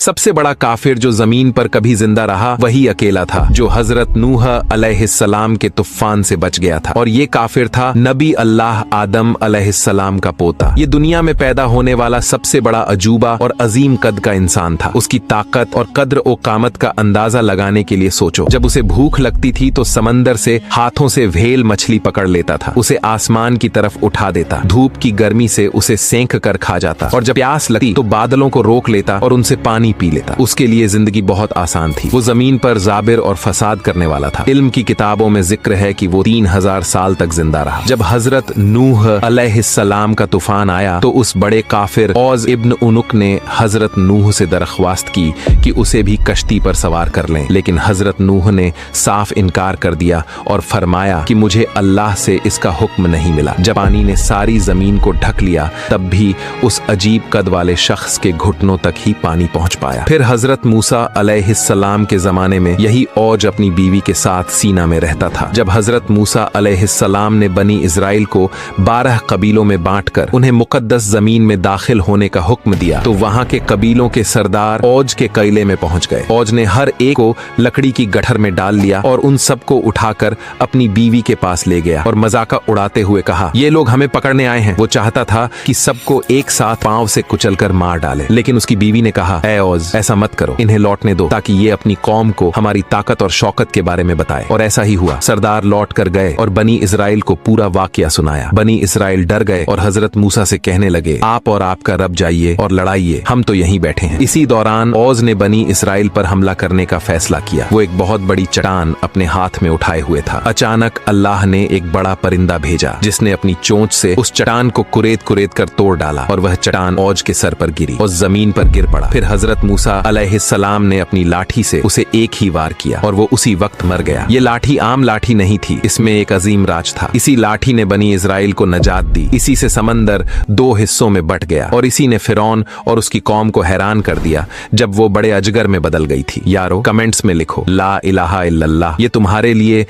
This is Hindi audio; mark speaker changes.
Speaker 1: सबसे बड़ा काफिर जो जमीन पर कभी जिंदा रहा वही अकेला था, जो हजरत नूह अलैहिस्सलाम के तूफान से बच गया था। और ये काफिर था नबी अल्लाह आदम अलैहिस्सलाम का पोता। ये दुनिया में पैदा होने वाला सबसे बड़ा अजूबा और अजीम कद का इंसान था। उसकी ताकत और कद्र ओ कामत का अंदाजा लगाने के लिए सोचो, जब उसे भूख लगती थी तो समंदर से हाथों से व्हेल मछली पकड़ लेता था, उसे आसमान की तरफ उठा देता, धूप की गर्मी से उसे सेंक कर खा जाता, और जब प्यास लगती तो बादलों को रोक लेता और उनसे पानी पी लेता। उसके लिए जिंदगी बहुत आसान थी। वो जमीन पर जाबिर और फसाद करने वाला था। इल्म की किताबों में जिक्र है कि वो 3000 साल तक जिंदा रहा। जब हजरत नूह अलैहिस्सलाम का तूफान आया तो उस बड़े काफिर औज इब्न उनुक ने हजरत नूह से दरख्वास्त की कि उसे भी कश्ती पर सवार कर लें, लेकिन हजरत नूह ने साफ इनकार कर दिया और फरमाया कि मुझे अल्लाह से इसका हुक्म नहीं मिला। जब पानी ने सारी जमीन को ढक लिया तब भी उस अजीब कद वाले शख्स के घुटनों तक ही पानी पहुंच पाया। फिर हजरत मूसा अलैहिस्सलाम के जमाने में यही औज अपनी बीवी के साथ सीना में रहता था। जब हजरत मूसा अलैहिस्सलाम ने बनी इजराइल को 12 कबीलों में बांटकर उन्हें मुकद्दस जमीन में दाखिल होने का हुक्म दिया तो वहां के कबीलों के सरदार औज के कैले में पहुंच गए। औज ने हर एक को लकड़ी की गठर में डाल लिया और उन सबको उठाकर अपनी बीवी के पास ले गया और मजाका उड़ाते हुए कहा, ये लोग हमें पकड़ने आए हैं। वो चाहता था कि सबको एक साथ पांव से कुचलकर मार डाले, लेकिन उसकी बीवी ने कहा, ऐ औज, ऐसा मत करो, इन्हें लौटने दो ताकि ये अपनी कौम को हमारी ताकत और शौकत के बारे में बताए। और ऐसा ही हुआ। सरदार लौट कर गए और बनी इजराइल को पूरा वाकया सुनाया। बनी इजराइल डर गए और हजरत मूसा से कहने लगे, आप और आपका रब जाइए और लड़ाइए, हम तो यहीं बैठे हैं। इसी दौरान औज ने बनी इजराइल पर हमला करने का फैसला किया। वो एक बहुत बड़ी चट्टान अपने हाथ में उठाए हुए था। अचानक अल्लाह ने एक बड़ा परिंदा भेजा जिसने अपनी चोंच से उस चट्टान को कुरेद कुरेद कर तोड़ डाला और वह चट्टान औज के सर पर गिरी और जमीन पर गिर पड़ा। फिर हजरत मूसा अलैहिस्सलाम ने अपनी लाठी से उसे एक ही वार किया और वो उसी वक्त मर गया। ये लाठी आम लाठी नहीं थी, इसमें एक अजीम राज था। इसी लाठी ने बनी इजराइल को नजात दी। इसी से समंदर 2 हिस्सों में बट गया और इसी ने फिरौन और उसकी कौम को हैरान कर दिया जब वो बड़े अजगर में बदल गई थी। यारो, कमेंट्स में लिखो ला इलाहा इल्लल्लाह। ये तुम्हारे लिए